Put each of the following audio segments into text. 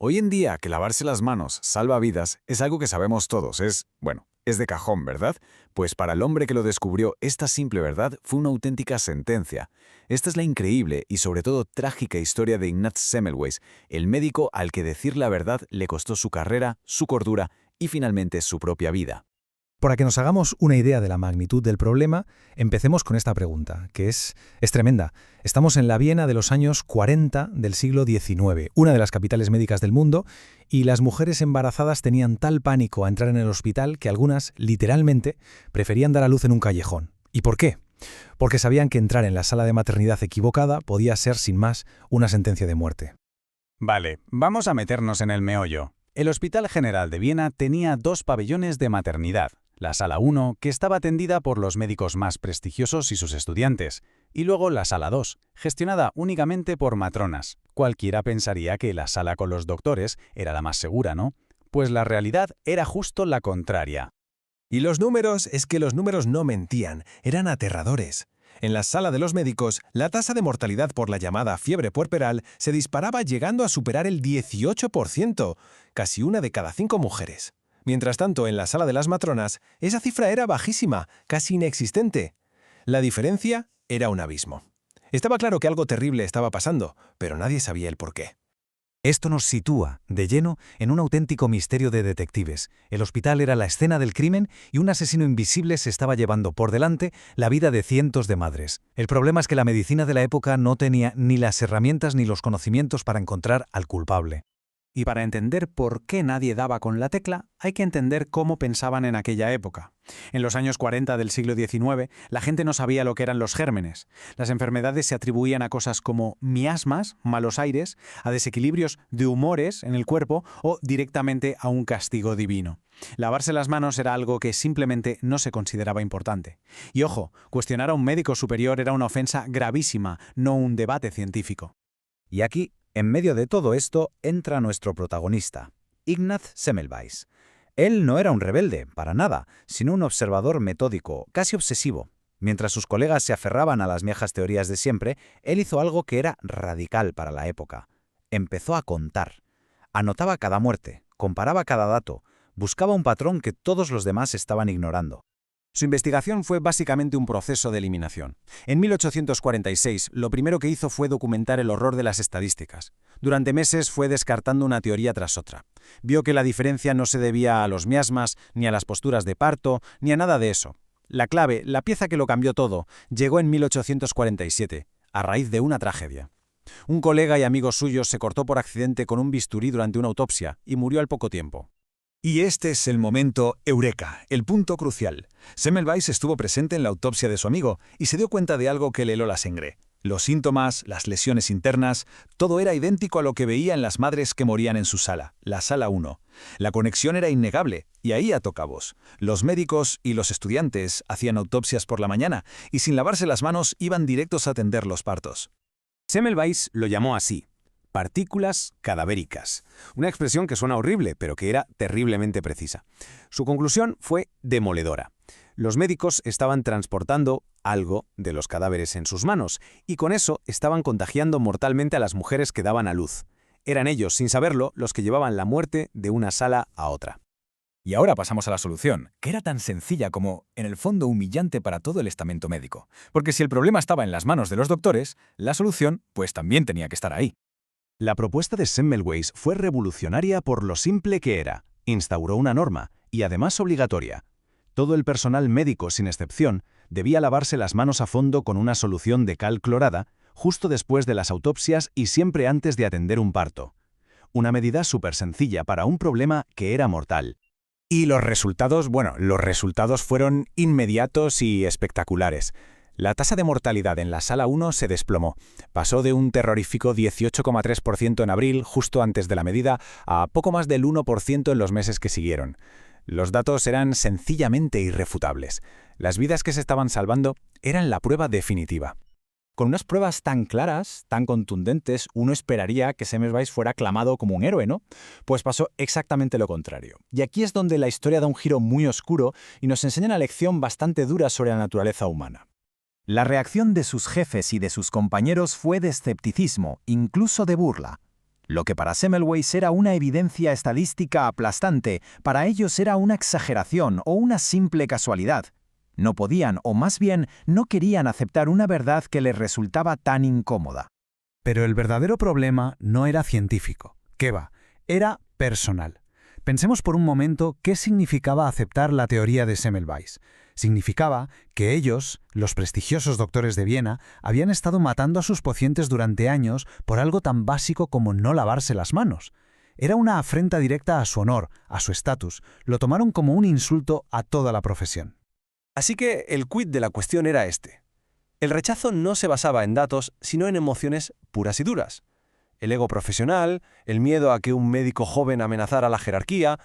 Hoy en día, que lavarse las manos salva vidas es algo que sabemos todos, es de cajón, ¿verdad? Pues para el hombre que lo descubrió, esta simple verdad fue una auténtica sentencia. Esta es la increíble y sobre todo trágica historia de Ignaz Semmelweis, el médico al que decir la verdad le costó su carrera, su cordura y finalmente su propia vida. Para que nos hagamos una idea de la magnitud del problema, empecemos con esta pregunta, que es tremenda. Estamos en la Viena de los años 40 del siglo XIX, una de las capitales médicas del mundo, y las mujeres embarazadas tenían tal pánico a entrar en el hospital que algunas, literalmente, preferían dar a luz en un callejón. ¿Y por qué? Porque sabían que entrar en la sala de maternidad equivocada podía ser, sin más, una sentencia de muerte. Vale, vamos a meternos en el meollo. El Hospital General de Viena tenía 2 pabellones de maternidad. La Sala 1, que estaba atendida por los médicos más prestigiosos y sus estudiantes, y luego la Sala 2, gestionada únicamente por matronas. Cualquiera pensaría que la sala con los doctores era la más segura, ¿no? Pues la realidad era justo la contraria. Y los números, es que los números no mentían, eran aterradores. En la sala de los médicos, la tasa de mortalidad por la llamada fiebre puerperal se disparaba llegando a superar el 18%, casi una de cada 5 mujeres. Mientras tanto, en la sala de las matronas, esa cifra era bajísima, casi inexistente. La diferencia era un abismo. Estaba claro que algo terrible estaba pasando, pero nadie sabía el porqué. Esto nos sitúa, de lleno, en un auténtico misterio de detectives. El hospital era la escena del crimen y un asesino invisible se estaba llevando por delante la vida de cientos de madres. El problema es que la medicina de la época no tenía ni las herramientas ni los conocimientos para encontrar al culpable. Y para entender por qué nadie daba con la tecla, hay que entender cómo pensaban en aquella época. En los años 40 del siglo XIX, la gente no sabía lo que eran los gérmenes. Las enfermedades se atribuían a cosas como miasmas, malos aires, a desequilibrios de humores en el cuerpo o directamente a un castigo divino. Lavarse las manos era algo que simplemente no se consideraba importante. Y ojo, cuestionar a un médico superior era una ofensa gravísima, no un debate científico. Y aquí, en medio de todo esto, entra nuestro protagonista, Ignaz Semmelweis. Él no era un rebelde, para nada, sino un observador metódico, casi obsesivo. Mientras sus colegas se aferraban a las viejas teorías de siempre, él hizo algo que era radical para la época. Empezó a contar. Anotaba cada muerte, comparaba cada dato, buscaba un patrón que todos los demás estaban ignorando. Su investigación fue básicamente un proceso de eliminación. En 1846, lo primero que hizo fue documentar el horror de las estadísticas. Durante meses fue descartando una teoría tras otra. Vio que la diferencia no se debía a los miasmas, ni a las posturas de parto, ni a nada de eso. La clave, la pieza que lo cambió todo, llegó en 1847, a raíz de una tragedia. Un colega y amigo suyo se cortó por accidente con un bisturí durante una autopsia y murió al poco tiempo. Y este es el momento eureka, el punto crucial. Semmelweis estuvo presente en la autopsia de su amigo y se dio cuenta de algo que le heló la sangre. Los síntomas, las lesiones internas, todo era idéntico a lo que veía en las madres que morían en su sala, la Sala 1. La conexión era innegable, y ahí ató cabos. Los médicos y los estudiantes hacían autopsias por la mañana y sin lavarse las manos iban directos a atender los partos. Semmelweis lo llamó así: partículas cadavéricas. Una expresión que suena horrible, pero que era terriblemente precisa. Su conclusión fue demoledora. Los médicos estaban transportando algo de los cadáveres en sus manos, y con eso estaban contagiando mortalmente a las mujeres que daban a luz. Eran ellos, sin saberlo, los que llevaban la muerte de una sala a otra. Y ahora pasamos a la solución, que era tan sencilla como, en el fondo, humillante para todo el estamento médico. Porque si el problema estaba en las manos de los doctores, la solución, pues también tenía que estar ahí. La propuesta de Semmelweis fue revolucionaria por lo simple que era. Instauró una norma, y además obligatoria. Todo el personal médico, sin excepción, debía lavarse las manos a fondo con una solución de cal clorada, justo después de las autopsias y siempre antes de atender un parto. Una medida súper sencilla para un problema que era mortal. Y los resultados fueron inmediatos y espectaculares. La tasa de mortalidad en la Sala 1 se desplomó. Pasó de un terrorífico 18,3% en abril, justo antes de la medida, a poco más del 1% en los meses que siguieron. Los datos eran sencillamente irrefutables. Las vidas que se estaban salvando eran la prueba definitiva. Con unas pruebas tan claras, tan contundentes, uno esperaría que Semmelweis fuera aclamado como un héroe, ¿no? Pues pasó exactamente lo contrario. Y aquí es donde la historia da un giro muy oscuro y nos enseña una lección bastante dura sobre la naturaleza humana. La reacción de sus jefes y de sus compañeros fue de escepticismo, incluso de burla. Lo que para Semmelweis era una evidencia estadística aplastante, para ellos era una exageración o una simple casualidad. No podían, o más bien, no querían aceptar una verdad que les resultaba tan incómoda. Pero el verdadero problema no era científico. ¿Qué va? Era personal. Pensemos por un momento qué significaba aceptar la teoría de Semmelweis. Significaba que ellos, los prestigiosos doctores de Viena, habían estado matando a sus pacientes durante años por algo tan básico como no lavarse las manos. Era una afrenta directa a su honor, a su estatus. Lo tomaron como un insulto a toda la profesión. Así que el quid de la cuestión era este. El rechazo no se basaba en datos, sino en emociones puras y duras. El ego profesional, el miedo a que un médico joven amenazara la jerarquía.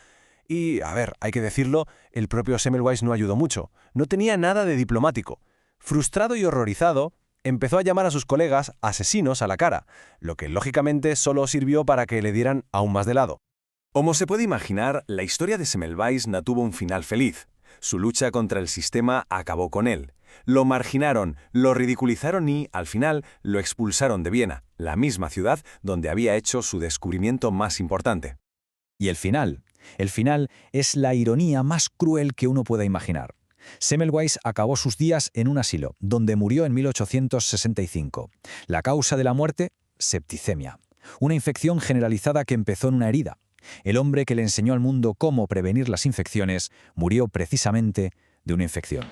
Y, hay que decirlo, el propio Semmelweis no ayudó mucho. No tenía nada de diplomático. Frustrado y horrorizado, empezó a llamar a sus colegas asesinos a la cara, lo que lógicamente solo sirvió para que le dieran aún más de lado. Como se puede imaginar, la historia de Semmelweis no tuvo un final feliz. Su lucha contra el sistema acabó con él. Lo marginaron, lo ridiculizaron y, al final, lo expulsaron de Viena, la misma ciudad donde había hecho su descubrimiento más importante. Y el final es la ironía más cruel que uno pueda imaginar. Semmelweis acabó sus días en un asilo, donde murió en 1865. La causa de la muerte, septicemia, una infección generalizada que empezó en una herida. El hombre que le enseñó al mundo cómo prevenir las infecciones murió precisamente de una infección.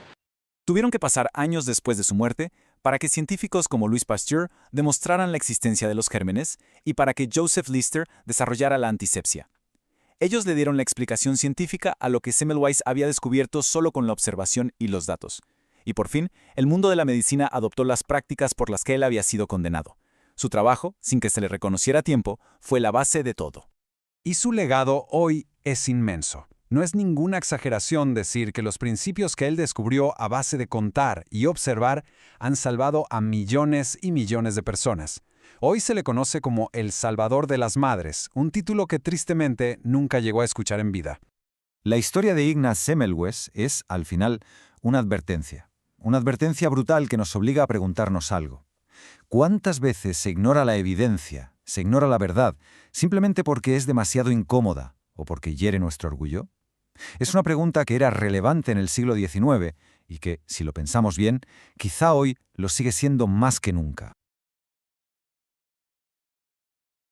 Tuvieron que pasar años después de su muerte para que científicos como Louis Pasteur demostraran la existencia de los gérmenes y para que Joseph Lister desarrollara la antisepsia. Ellos le dieron la explicación científica a lo que Semmelweis había descubierto solo con la observación y los datos. Y por fin, el mundo de la medicina adoptó las prácticas por las que él había sido condenado. Su trabajo, sin que se le reconociera a tiempo, fue la base de todo. Y su legado hoy es inmenso. No es ninguna exageración decir que los principios que él descubrió a base de contar y observar han salvado a millones y millones de personas. Hoy se le conoce como el Salvador de las Madres, un título que tristemente nunca llegó a escuchar en vida. La historia de Ignaz Semmelweis es, al final, una advertencia brutal que nos obliga a preguntarnos algo. ¿Cuántas veces se ignora la evidencia, se ignora la verdad, simplemente porque es demasiado incómoda o porque hiere nuestro orgullo? Es una pregunta que era relevante en el siglo XIX y que, si lo pensamos bien, quizá hoy lo sigue siendo más que nunca.